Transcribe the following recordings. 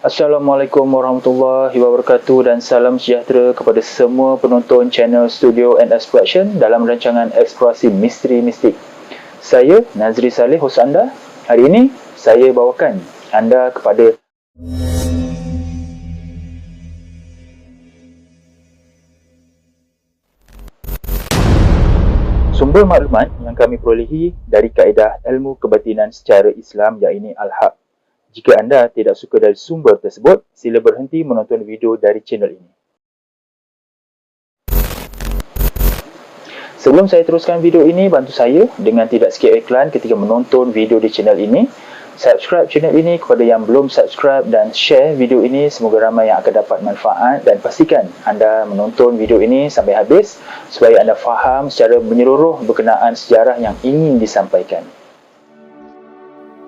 Assalamualaikum warahmatullahi wabarakatuh dan salam sejahtera kepada semua penonton channel Studio and Exploration dalam rancangan Eksplorasi Misteri Mistik. Saya Nazri Saleh, hos anda. Hari ini saya bawakan anda kepada sumber maklumat yang kami perolehi dari kaedah ilmu kebatinan secara Islam, iaitu Al-Haq. Jika anda tidak suka dari sumber tersebut, sila berhenti menonton video dari channel ini. Sebelum saya teruskan video ini, bantu saya dengan tidak skip iklan ketika menonton video di channel ini. Subscribe channel ini kepada yang belum subscribe dan share video ini, semoga ramai yang akan dapat manfaat, dan pastikan anda menonton video ini sampai habis supaya anda faham secara menyeluruh berkenaan sejarah yang ingin disampaikan.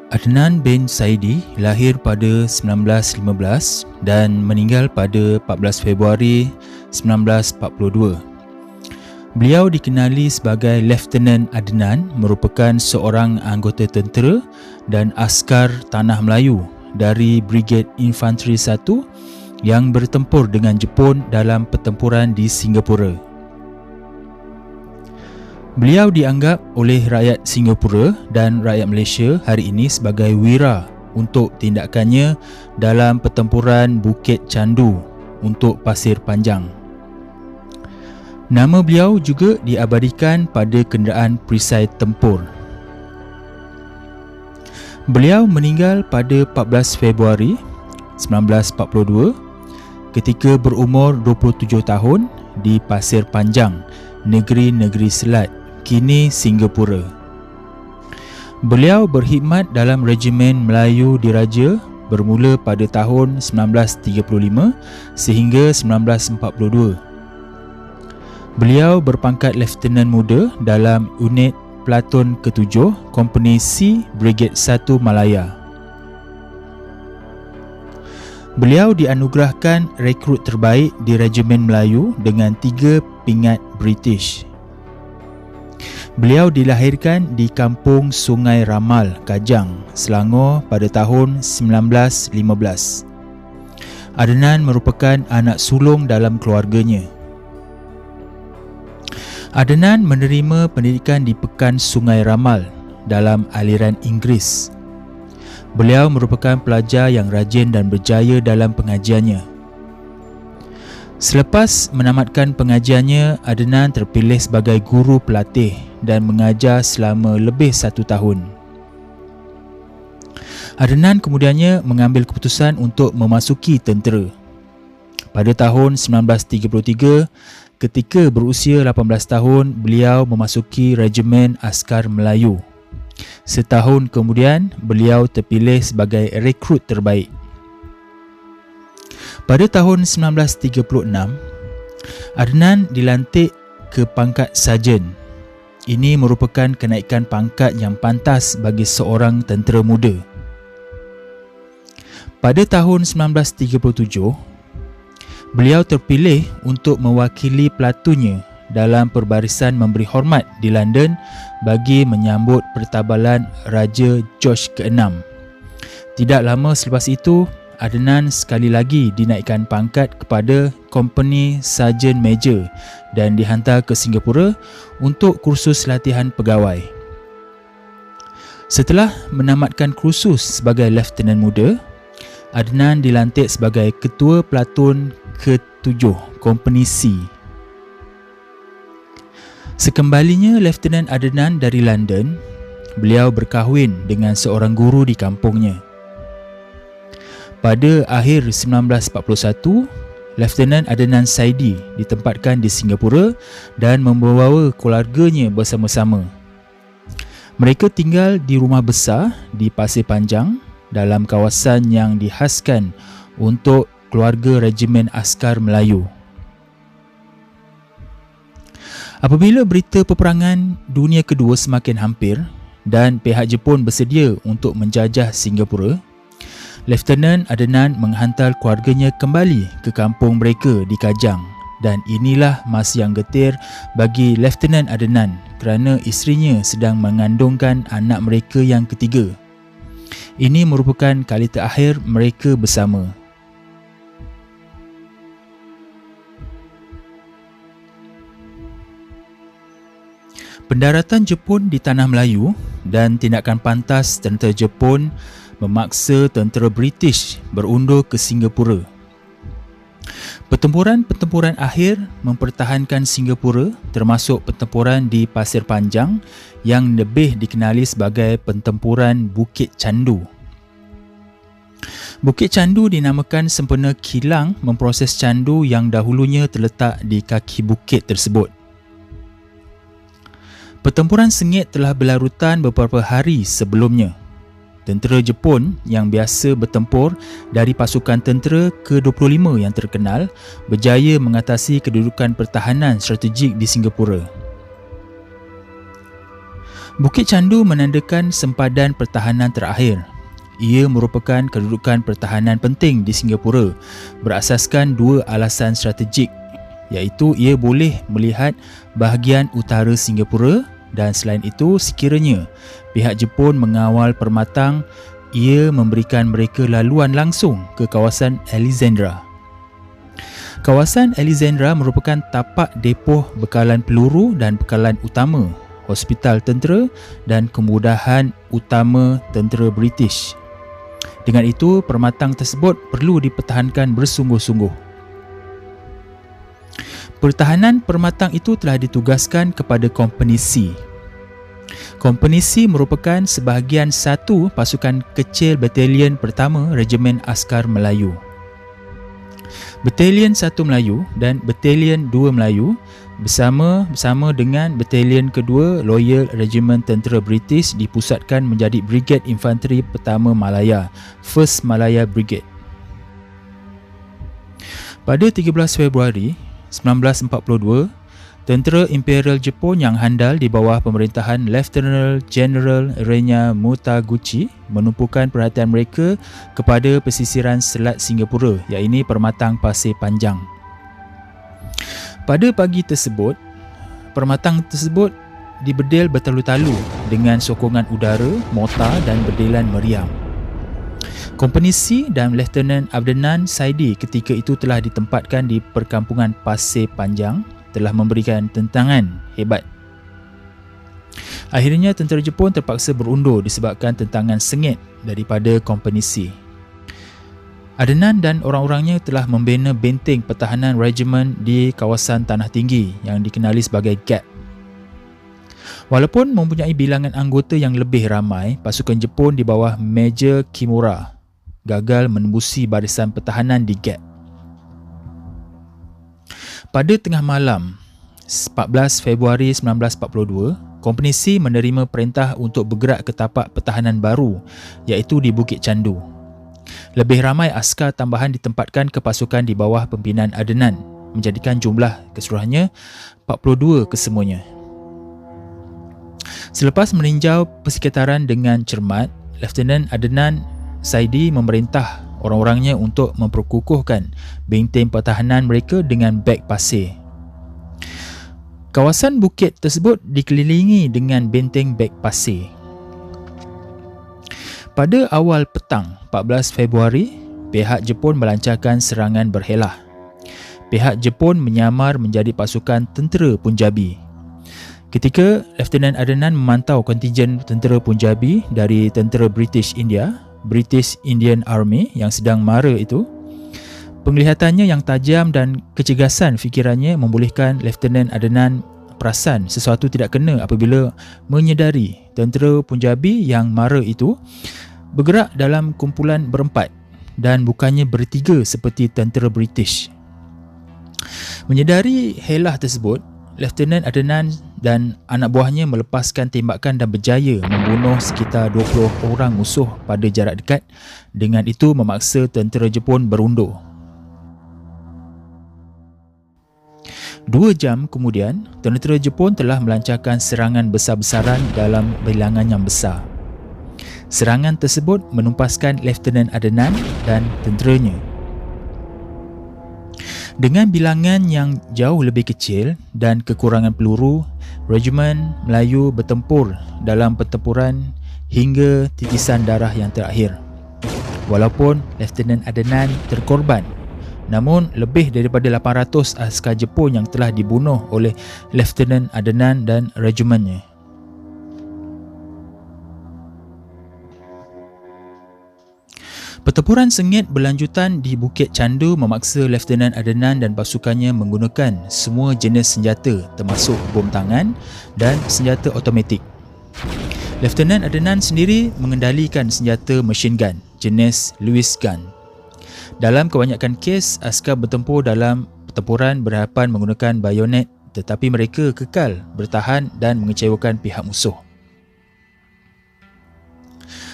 Adnan bin Saidi lahir pada 1915 dan meninggal pada 14 Februari 1942. Beliau dikenali sebagai Lieutenant Adnan, merupakan seorang anggota tentera dan askar Tanah Melayu dari Brigade Infanteri 1 yang bertempur dengan Jepun dalam pertempuran di Singapura. Beliau dianggap oleh rakyat Singapura dan rakyat Malaysia hari ini sebagai wira untuk tindakannya dalam pertempuran Bukit Candu untuk Pasir Panjang. Nama beliau juga diabadikan pada kenderaan perisai tempur. Beliau meninggal pada 14 Februari 1942 ketika berumur 27 tahun di Pasir Panjang, Negeri Selat, kini Singapura. Beliau berkhidmat dalam Regimen Melayu Diraja bermula pada tahun 1935 sehingga 1942. Beliau berpangkat Lieutenant Muda dalam unit Platoon ke-7 Kompeni C Brigade 1 Malaya. Beliau dianugerahkan rekrut terbaik di Regimen Melayu dengan 3 pingat British. Beliau dilahirkan di Kampung Sungai Ramal, Kajang, Selangor pada tahun 1915. Adnan merupakan anak sulung dalam keluarganya. Adnan menerima pendidikan di Pekan Sungai Ramal dalam aliran Inggeris. Beliau merupakan pelajar yang rajin dan berjaya dalam pengajiannya. Selepas menamatkan pengajiannya, Adnan terpilih sebagai guru pelatih dan mengajar selama lebih 1 tahun. Adnan kemudiannya mengambil keputusan untuk memasuki tentera. Pada tahun 1933, ketika berusia 18 tahun, beliau memasuki Regimen Askar Melayu. Setahun kemudian, beliau terpilih sebagai rekrut terbaik. Pada tahun 1936, Adnan dilantik ke pangkat sarjan. Ini merupakan kenaikan pangkat yang pantas bagi seorang tentera muda. Pada tahun 1937, beliau terpilih untuk mewakili platoonnya dalam perbarisan memberi hormat di London bagi menyambut pertabalan Raja George ke-6. Tidak lama selepas itu, Adnan sekali lagi dinaikkan pangkat kepada Kompeni Sarjan Major dan dihantar ke Singapura untuk kursus latihan pegawai. Setelah menamatkan kursus sebagai Lieutenant Muda, Adnan dilantik sebagai Ketua Platoon ke-7 Kompeni C. Sekembalinya Lieutenant Adnan dari London, beliau berkahwin dengan seorang guru di kampungnya. Pada akhir 1941, Lieutenant Adnan Saidi ditempatkan di Singapura dan membawa keluarganya bersama-sama. Mereka tinggal di rumah besar di Pasir Panjang dalam kawasan yang dihaskan untuk keluarga Regimen Askar Melayu. Apabila berita peperangan Dunia Kedua semakin hampir dan pihak Jepun bersedia untuk menjajah Singapura, Lieutenant Adnan menghantar keluarganya kembali ke kampung mereka di Kajang, dan inilah masa yang getir bagi Lieutenant Adnan kerana isterinya sedang mengandungkan anak mereka yang ketiga. Ini merupakan kali terakhir mereka bersama Pendaratan Jepun di Tanah Melayu dan tindakan pantas tentera Jepun memaksa tentera British berundur ke Singapura. Pertempuran-pertempuran akhir mempertahankan Singapura, termasuk pertempuran di Pasir Panjang yang lebih dikenali sebagai Pertempuran Bukit Candu. Bukit Candu dinamakan sempena kilang memproses candu yang dahulunya terletak di kaki bukit tersebut. Pertempuran sengit telah berlarutan beberapa hari sebelumnya. Tentera Jepun yang biasa bertempur dari pasukan tentera ke-25 yang terkenal berjaya mengatasi kedudukan pertahanan strategik di Singapura. Bukit Candu menandakan sempadan pertahanan terakhir. Ia merupakan kedudukan pertahanan penting di Singapura berasaskan dua alasan strategik, iaitu ia boleh melihat bahagian utara Singapura dan selain itu sekiranya pihak Jepun mengawal permatang, ia memberikan mereka laluan langsung ke kawasan Alexandra. Kawasan Alexandra merupakan tapak depoh bekalan peluru dan bekalan utama, hospital tentera dan kemudahan utama tentera British. Dengan itu, permatang tersebut perlu dipertahankan bersungguh-sungguh. Pertahanan permatang itu telah ditugaskan kepada Kompeni C. Kompeni C merupakan sebahagian satu pasukan kecil Batalion Pertama Regimen Askar Melayu. Batalion 1 Melayu dan Batalion 2 Melayu bersama dengan Batalion kedua Loyal Regiment Tentera British dipusatkan menjadi Brigade Infanteri Pertama Malaya, 1st Malaya Brigade. Pada 13 Februari 1942, tentera Imperial Jepun yang handal di bawah pemerintahan Lieutenant General Renya Mutaguchi menumpukan perhatian mereka kepada pesisiran Selat Singapura, iaitu Permatang Pasir Panjang. Pada pagi tersebut, permatang tersebut dibedil bertalu-talu dengan sokongan udara, mortar dan bedilan meriam. Kompeni C dan Lieutenant Adnan Saidi ketika itu telah ditempatkan di perkampungan Pasir Panjang telah memberikan tentangan hebat. Akhirnya tentera Jepun terpaksa berundur disebabkan tentangan sengit daripada Kompeni C. Adnan dan orang-orangnya telah membina benteng pertahanan regimen di kawasan tanah tinggi yang dikenali sebagai Gap. Walaupun mempunyai bilangan anggota yang lebih ramai, pasukan Jepun di bawah Major Kimura gagal menembusi barisan pertahanan di Gap. Pada tengah malam 14 Februari 1942, Kompeni C menerima perintah untuk bergerak ke tapak pertahanan baru, iaitu di Bukit Candu. Lebih ramai askar tambahan ditempatkan ke pasukan di bawah pimpinan Adnan, menjadikan jumlah keseluruhannya 42 kesemuanya. Selepas meninjau persekitaran dengan cermat, Lieutenant Adnan Saidi memerintah orang-orangnya untuk memperkukuhkan benteng pertahanan mereka dengan beg pasir. Kawasan bukit tersebut dikelilingi dengan benteng beg pasir. Pada awal petang 14 Februari, pihak Jepun melancarkan serangan berhelah. Pihak Jepun menyamar menjadi pasukan tentera Punjabi. Ketika Lieutenant Adnan memantau kontijen tentera Punjabi dari tentera British Indian Army yang sedang mara itu, penglihatannya yang tajam dan kecergasan fikirannya membolehkan Lieutenant Adnan perasan sesuatu tidak kena apabila menyedari tentera Punjabi yang mara itu bergerak dalam kumpulan berempat dan bukannya bertiga seperti tentera British. Menyedari helah tersebut, Lieutenant Adnan dan anak buahnya melepaskan tembakan dan berjaya membunuh sekitar 20 orang musuh pada jarak dekat. Dengan itu memaksa tentera Jepun berundur. 2 jam kemudian, tentera Jepun telah melancarkan serangan besar-besaran dalam bilangan yang besar. Serangan tersebut menumpaskan Lieutenant Adnan dan tenteranya. Dengan bilangan yang jauh lebih kecil dan kekurangan peluru, Regimen Melayu bertempur dalam pertempuran hingga titisan darah yang terakhir. Walaupun Lieutenant Adnan terkorban, Namun lebih daripada 800 askar Jepun yang telah dibunuh oleh Lieutenant Adenan dan regimennya. Pertempuran sengit berlanjutan di Bukit Candu memaksa Lieutenant Adenan dan pasukannya menggunakan semua jenis senjata termasuk bom tangan dan senjata automatik. Lieutenant Adenan sendiri mengendalikan senjata machine gun jenis Lewis gun. Dalam kebanyakan kes, askar bertempur dalam pertempuran berhadapan menggunakan bayonet, tetapi mereka kekal bertahan dan mengecewakan pihak musuh.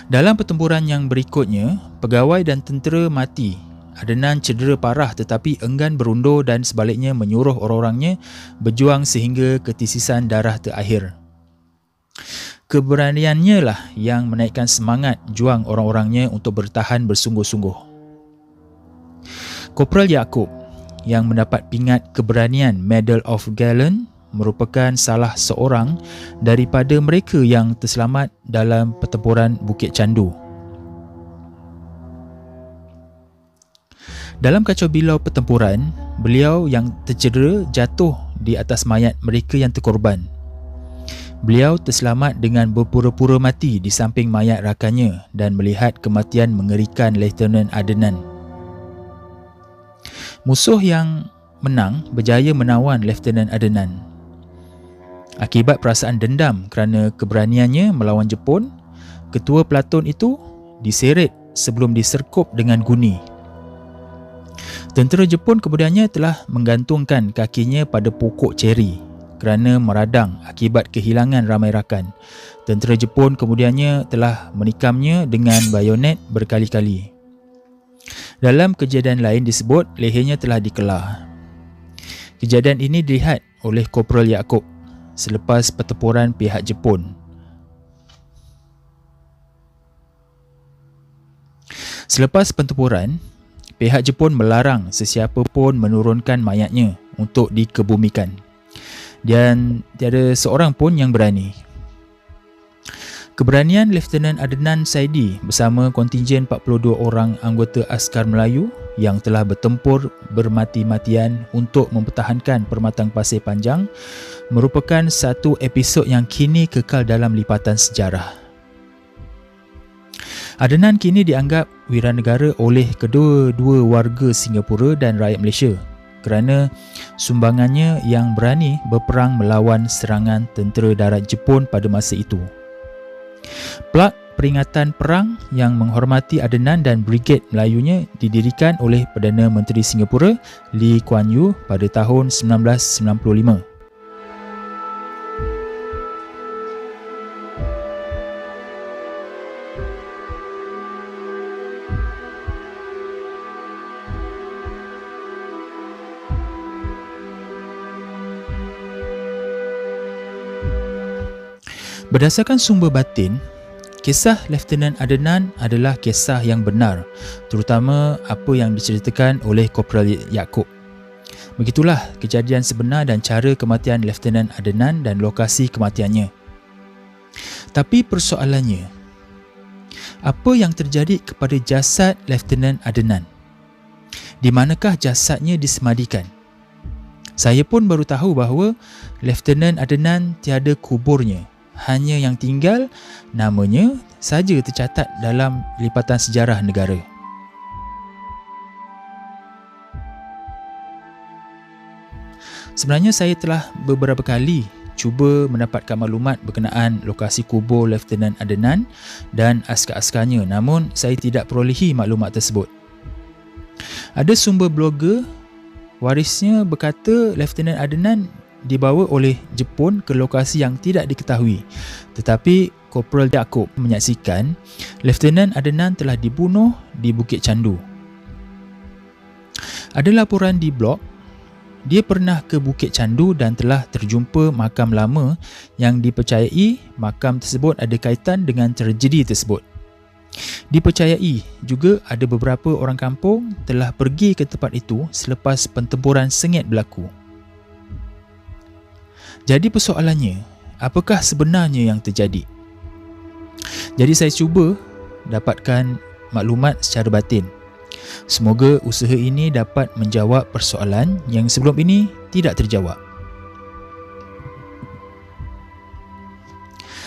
Dalam pertempuran yang berikutnya, pegawai dan tentera mati. Adenan cedera parah tetapi enggan berundur dan sebaliknya menyuruh orang-orangnya berjuang sehingga ketisisan darah terakhir. Keberaniannya lah yang menaikkan semangat juang orang-orangnya untuk bertahan bersungguh-sungguh. Korporal Yaakob yang mendapat pingat keberanian Medal of Gallant merupakan salah seorang daripada mereka yang terselamat dalam pertempuran Bukit Candu. Dalam kacau bilau pertempuran, beliau yang tercedera jatuh di atas mayat mereka yang terkorban. Beliau terselamat dengan berpura-pura mati di samping mayat rakannya dan melihat kematian mengerikan Lieutenant Adenan. Musuh yang menang berjaya menawan Lieutenant Adenan. Akibat perasaan dendam kerana keberaniannya melawan Jepun, ketua pelatun itu diseret sebelum diserkup dengan guni. Tentera Jepun kemudiannya telah menggantungkan kakinya pada pokok ceri kerana meradang akibat kehilangan ramai rakan. Tentera Jepun kemudiannya telah menikamnya dengan bayonet berkali-kali. Dalam kejadian lain disebut lehernya telah dikelar. Kejadian ini dilihat oleh Korporal Yaakob selepas pertempuran pihak Jepun. Selepas pertempuran, pihak Jepun melarang sesiapa pun menurunkan mayatnya untuk dikebumikan. Dan tiada seorang pun yang berani. Keberanian Lieutenant Adenan Saidi bersama kontingen 42 orang anggota askar Melayu yang telah bertempur bermati-matian untuk mempertahankan Permatang Pasir Panjang merupakan satu episod yang kini kekal dalam lipatan sejarah. Adenan kini dianggap wiranegara oleh kedua-dua warga Singapura dan rakyat Malaysia kerana sumbangannya yang berani berperang melawan serangan tentera darat Jepun pada masa itu. Plak peringatan perang yang menghormati Adenan dan Brigade Melayunya didirikan oleh Perdana Menteri Singapura Lee Kuan Yew pada tahun 1995. Berdasarkan sumber batin, kisah Lieutenant Adenan adalah kisah yang benar, terutama apa yang diceritakan oleh Korporal Yaakob. Begitulah kejadian sebenar dan cara kematian Lieutenant Adenan dan lokasi kematiannya. Tapi persoalannya, apa yang terjadi kepada jasad Lieutenant Adenan? Di manakah jasadnya disemadikan? Saya pun baru tahu bahawa Lieutenant Adenan tiada kuburnya. Hanya yang tinggal namanya saja tercatat dalam lipatan sejarah negara. Sebenarnya saya telah beberapa kali cuba mendapatkan maklumat berkenaan lokasi kubur Lieutenant Adenan dan askar-askarnya, namun saya tidak perolehi maklumat tersebut. Ada sumber blogger warisnya berkata Lieutenant Adenan dibawa oleh Jepun ke lokasi yang tidak diketahui, tetapi Korporal Yaakob menyaksikan Lieutenant Adenan telah dibunuh di Bukit Candu. Ada laporan di blog dia pernah ke Bukit Candu dan telah terjumpa makam lama yang dipercayai makam tersebut ada kaitan dengan tragedi tersebut. Dipercayai juga ada beberapa orang kampung telah pergi ke tempat itu selepas pertempuran sengit berlaku. Jadi persoalannya, apakah sebenarnya yang terjadi? Jadi saya cuba dapatkan maklumat secara batin. Semoga usaha ini dapat menjawab persoalan yang sebelum ini tidak terjawab.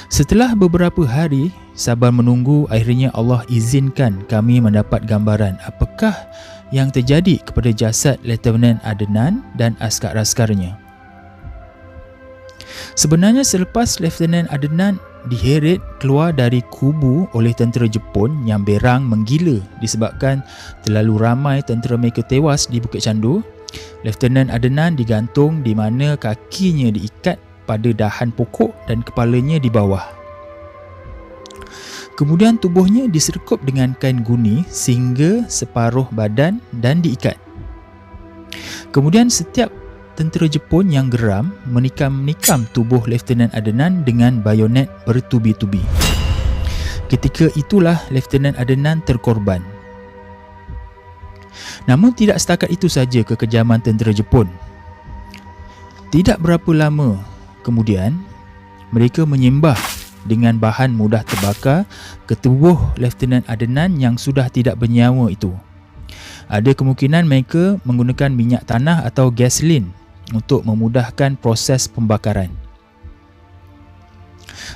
Setelah beberapa hari sabar menunggu, akhirnya Allah izinkan kami mendapat gambaran apakah yang terjadi kepada jasad Lieutenant Adnan dan askar-askarnya. Sebenarnya selepas Lieutenant Adnan diheret keluar dari kubu oleh tentera Jepun yang berang menggila disebabkan terlalu ramai tentera mereka tewas di Bukit Candu, Lieutenant Adnan digantung di mana kakinya diikat pada dahan pokok dan kepalanya di bawah. Kemudian tubuhnya diserkup dengan kain guni sehingga separuh badan dan diikat. Kemudian setiap tentera Jepun yang geram menikam-nikam tubuh Lieutenant Adnan dengan bayonet bertubi-tubi. Ketika itulah Lieutenant Adnan terkorban. Namun tidak setakat itu saja kekejaman tentera Jepun. Tidak berapa lama kemudian, mereka menyembah dengan bahan mudah terbakar ke tubuh Lieutenant Adnan yang sudah tidak bernyawa itu. Ada kemungkinan mereka menggunakan minyak tanah atau gasolin untuk memudahkan proses pembakaran.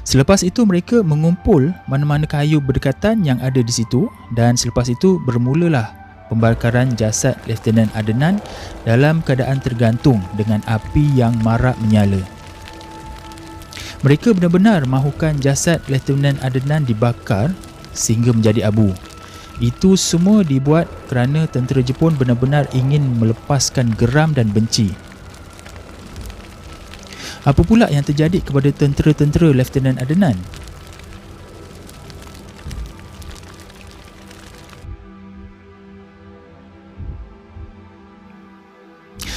Selepas itu mereka mengumpul mana-mana kayu berdekatan yang ada di situ dan selepas itu bermulalah pembakaran jasad Lieutenant Adnan dalam keadaan tergantung dengan api yang marak menyala. Mereka benar-benar mahukan jasad Lieutenant Adnan dibakar sehingga menjadi abu. Itu semua dibuat kerana tentera Jepun benar-benar ingin melepaskan geram dan benci. Apa pula yang terjadi kepada tentera-tentera Lieutenant Adnan?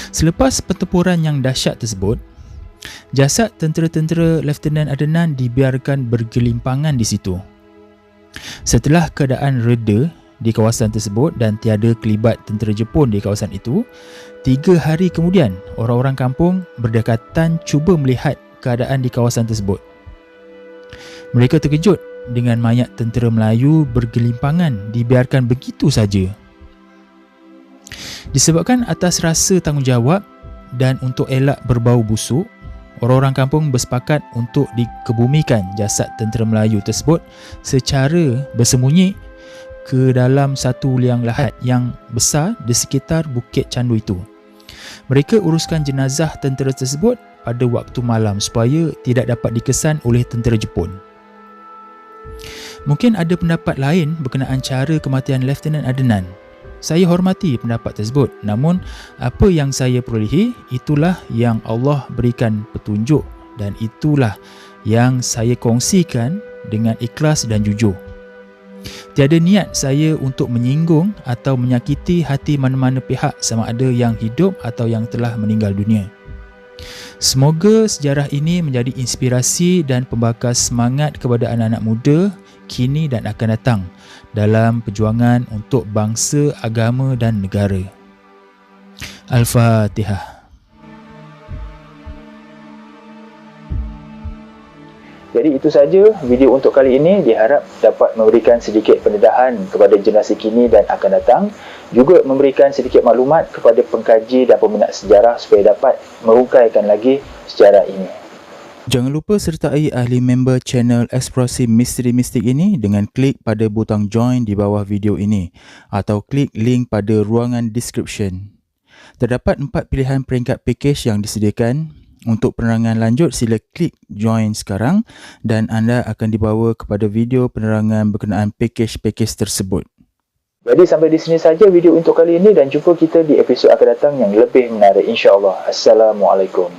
Selepas pertempuran yang dahsyat tersebut, jasad tentera-tentera Lieutenant Adnan dibiarkan bergelimpangan di situ. Setelah keadaan reda di kawasan tersebut dan tiada kelibat tentera Jepun di kawasan itu, 3 hari kemudian orang-orang kampung berdekatan cuba melihat keadaan di kawasan tersebut. Mereka terkejut dengan mayat tentera Melayu bergelimpangan dibiarkan begitu saja. Disebabkan atas rasa tanggungjawab dan untuk elak berbau busuk, orang-orang kampung bersepakat untuk dikebumikan jasad tentera Melayu tersebut secara bersembunyi ke dalam satu liang lahat yang besar di sekitar Bukit Candu itu. Mereka uruskan jenazah tentera tersebut pada waktu malam supaya tidak dapat dikesan oleh tentera Jepun. Mungkin ada pendapat lain berkenaan cara kematian Lieutenant Adnan. Saya hormati pendapat tersebut, namun apa yang saya perolehi itulah yang Allah berikan petunjuk dan itulah yang saya kongsikan dengan ikhlas dan jujur. Tiada niat saya untuk menyinggung atau menyakiti hati mana-mana pihak sama ada yang hidup atau yang telah meninggal dunia. Semoga sejarah ini menjadi inspirasi dan pembakar semangat kepada anak-anak muda kini dan akan datang dalam perjuangan untuk bangsa, agama dan negara. Al-Fatihah. Jadi itu saja video untuk kali ini, diharap dapat memberikan sedikit pendedahan kepada generasi kini dan akan datang, juga memberikan sedikit maklumat kepada pengkaji dan peminat sejarah supaya dapat merungkaikan lagi sejarah ini. Jangan lupa sertai ahli member channel Eksplorasi Misteri Mistik ini dengan klik pada butang join di bawah video ini atau klik link pada ruangan description. Terdapat 4 pilihan peringkat package yang disediakan. Untuk penerangan lanjut, sila klik join sekarang dan anda akan dibawa kepada video penerangan berkenaan package-package tersebut. Jadi sampai di sini saja video untuk kali ini dan jumpa kita di episod akan datang yang lebih menarik insya-Allah. Assalamualaikum.